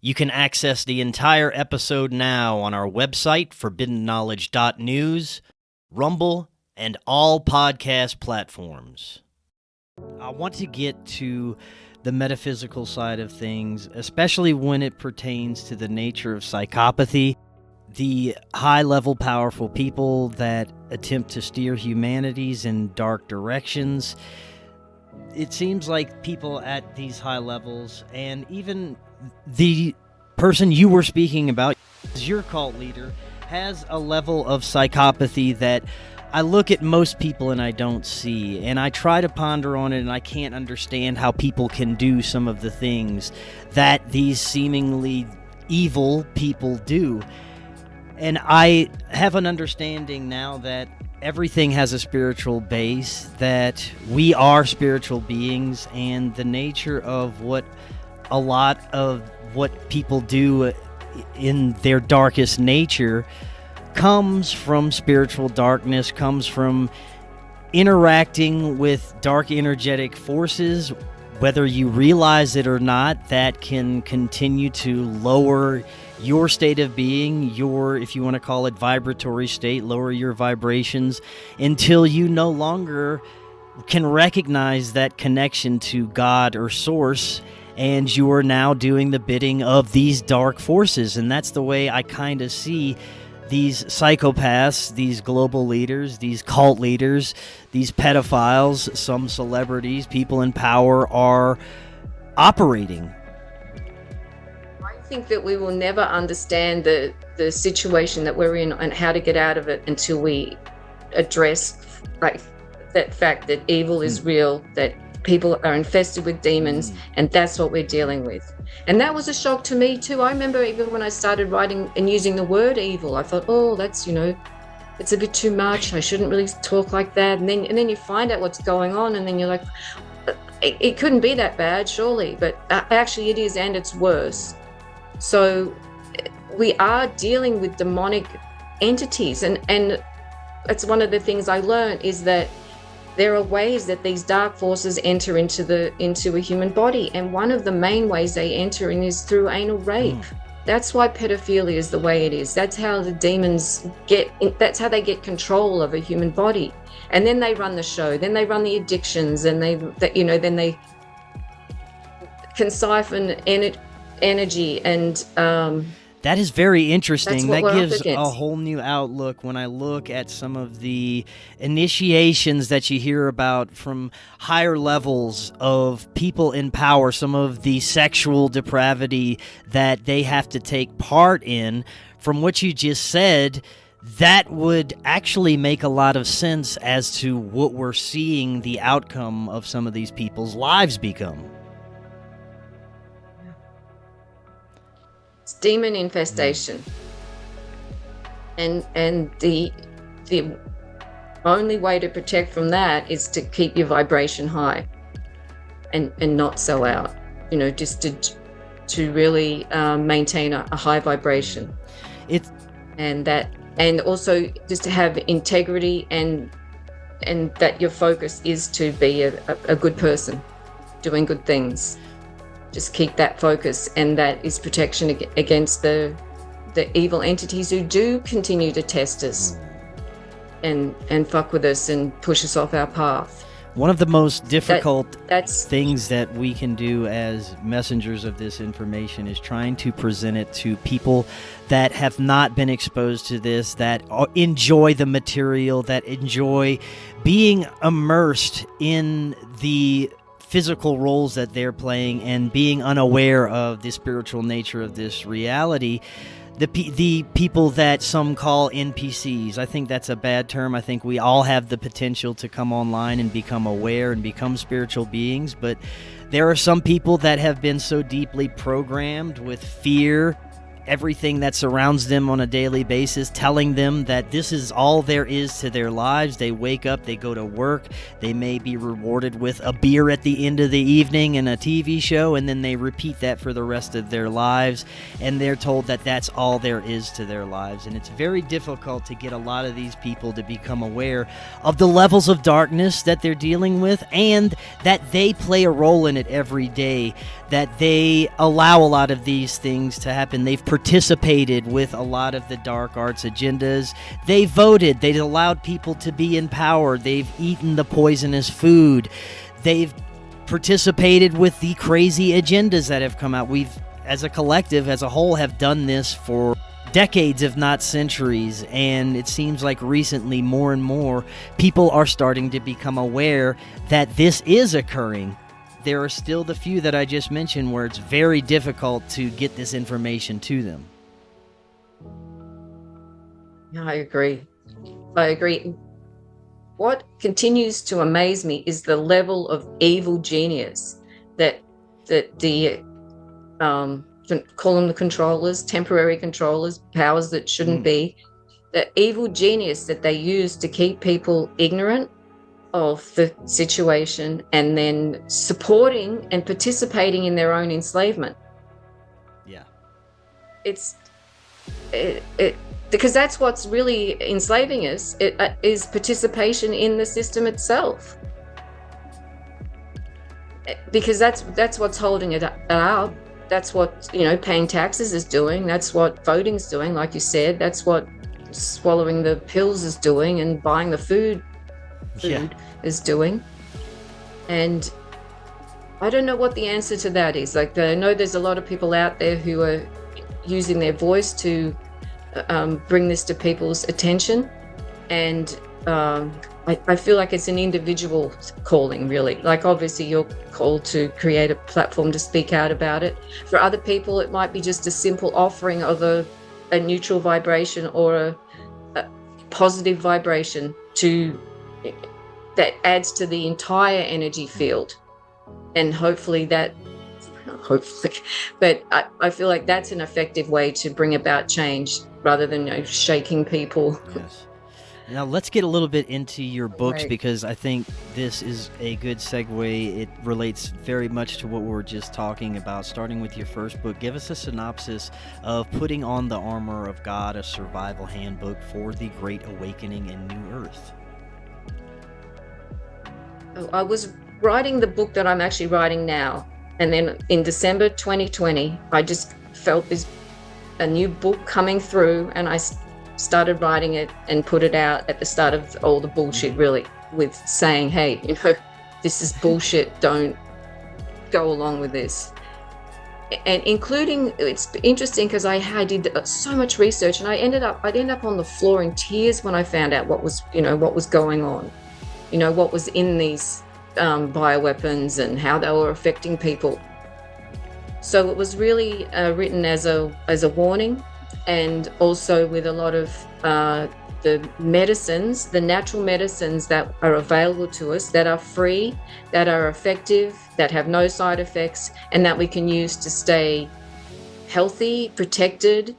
You can access the entire episode now on our website, forbiddenknowledge.news, Rumble, and all podcast platforms. I want to get to the metaphysical side of things, especially when it pertains to the nature of psychopathy, the high-level powerful people that attempt to steer humanities in dark directions. It seems like people at these high levels, and even the person you were speaking about, your cult leader, has a level of psychopathy that I look at most people and I don't see, and I try to ponder on it, and I can't understand how people can do some of the things that these seemingly evil people do. And I have an understanding now that everything has a spiritual base, that we are spiritual beings, and the nature of what a lot of what people do in their darkest nature comes from spiritual darkness, comes from interacting with dark energetic forces, whether you realize it or not, that can continue to lower your state of being, your, if you want to call it, vibratory state, lower your vibrations until you no longer can recognize that connection to God or Source, and you are now doing the bidding of these dark forces. And that's the way I kind of see these psychopaths, these global leaders, these cult leaders, these pedophiles, some celebrities, people in power are operating. I think that we will never understand the situation that we're in and how to get out of it until we address that fact that evil is real, that people are infested with demons, and that's what we're dealing with. And that was a shock to me too. I remember even when I started writing and using the word evil, I thought, oh, that's, it's a bit too much. I shouldn't really talk like that. And then you find out what's going on, and then you're like, it couldn't be that bad, surely. But actually it is, and it's worse. So we are dealing with demonic entities, and it's one of the things I learned is that there are ways that these dark forces enter into a human body, and one of the main ways they enter in is through anal rape. That's why pedophilia is the way it is. That's how the demons that's how they get control of a human body. And then they run the show, then they run the addictions, and then they can siphon energy and that is very interesting. That gives a whole new outlook when I look at some of the initiations that you hear about from higher levels of people in power, some of the sexual depravity that they have to take part in. From what you just said, that would actually make a lot of sense as to what we're seeing the outcome of some of these people's lives become. It's demon infestation, and the only way to protect from that is to keep your vibration high, and not sell out. Just to really maintain a high vibration. And also just to have integrity, and that your focus is to be a good person, doing good things. Just keep that focus, and that is protection against the evil entities who do continue to test us and fuck with us and push us off our path. One of the most difficult things that we can do as messengers of this information is trying to present it to people that have not been exposed to this, that enjoy the material, that enjoy being immersed in the physical roles that they're playing and being unaware of the spiritual nature of this reality. The people that some call NPCs, I think that's a bad term. I think we all have the potential to come online and become aware and become spiritual beings, but there are some people that have been so deeply programmed with fear everything that surrounds them on a daily basis, telling them that this is all there is to their lives. They wake up, they go to work, they may be rewarded with a beer at the end of the evening and a TV show, and then they repeat that for the rest of their lives, and they're told that that's all there is to their lives. And it's very difficult to get a lot of these people to become aware of the levels of darkness that they're dealing with, and that they play a role in it every day, that they allow a lot of these things to happen. They've participated with a lot of the dark arts agendas. They voted. They've allowed people to be in power. They've eaten the poisonous food. They've participated with the crazy agendas that have come out. We've, as a collective, as a whole, have done this for decades, if not centuries, and it seems like recently more and more people are starting to become aware that this is occurring. There are still the few that I just mentioned where it's very difficult to get this information to them. Yeah, I agree. What continues to amaze me is the level of evil genius that the call them the controllers, temporary controllers, powers that shouldn't be, the evil genius that they use to keep people ignorant of the situation and then supporting and participating in their own enslavement. Yeah. It's because that's what's really enslaving us, is participation in the system itself. Because that's what's holding it up. That's what, paying taxes is doing. That's what voting's doing, like you said. That's what swallowing the pills is doing, and buying the food is doing. And I don't know what the answer to that is. Like, I know there's a lot of people out there who are using their voice to bring this to people's attention. And I feel like it's an individual calling, really. Like, obviously you're called to create a platform to speak out about it. For other people, it might be just a simple offering of a neutral vibration or a positive vibration that adds to the entire energy field. And hopefully, but I feel like that's an effective way to bring about change rather than shaking people. Yes. Now let's get a little bit into your books, Right. because I think this is a good segue. It relates very much to what we were just talking about, starting with your first book. Give us a synopsis of Putting on the Armor of God, a survival handbook for the Great Awakening in New Earth. I was writing the book that I'm actually writing now. And then in December 2020, I just felt a new book coming through, and I started writing it and put it out at the start of all the bullshit, really, with saying, hey, this is bullshit, don't go along with this. And including, it's interesting because I did so much research, and I'd end up on the floor in tears when I found out what was going on, what was in these bioweapons and how they were affecting people. So it was really written as a warning, and also with a lot of the medicines, the natural medicines that are available to us, that are free, that are effective, that have no side effects, and that we can use to stay healthy, protected,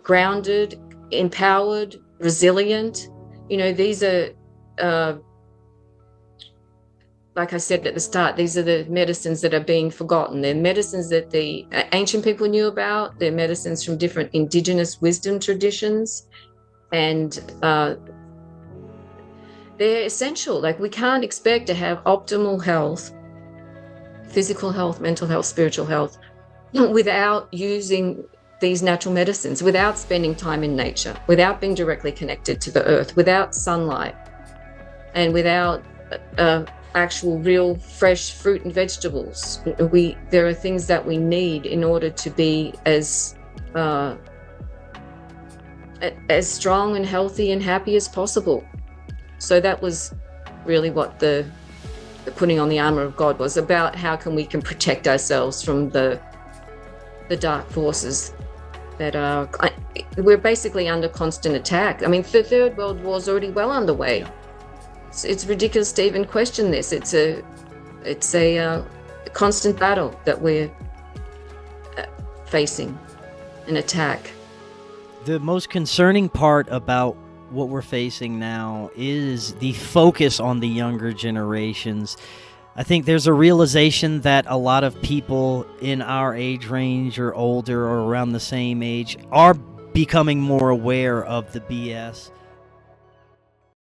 grounded, empowered, resilient. These are, like I said at the start, these are the medicines that are being forgotten. They're medicines that the ancient people knew about. They're medicines from different indigenous wisdom traditions. And they're essential. Like, we can't expect to have optimal health, physical health, mental health, spiritual health, without using these natural medicines, without spending time in nature, without being directly connected to the earth, without sunlight, and without actual real fresh fruit and vegetables. There are things that we need in order to be as strong and healthy and happy as possible. So that was really what the putting on the armor of God was about. How we can protect ourselves from the dark forces that are, we're basically under constant attack. I mean, the Third World War is already well underway. Yeah. It's ridiculous to even question this. It's a constant battle that we're facing. an attack. The most concerning part about what we're facing now is the focus on the younger generations. I think there's a realization that a lot of people in our age range or older or around the same age are becoming more aware of the BS.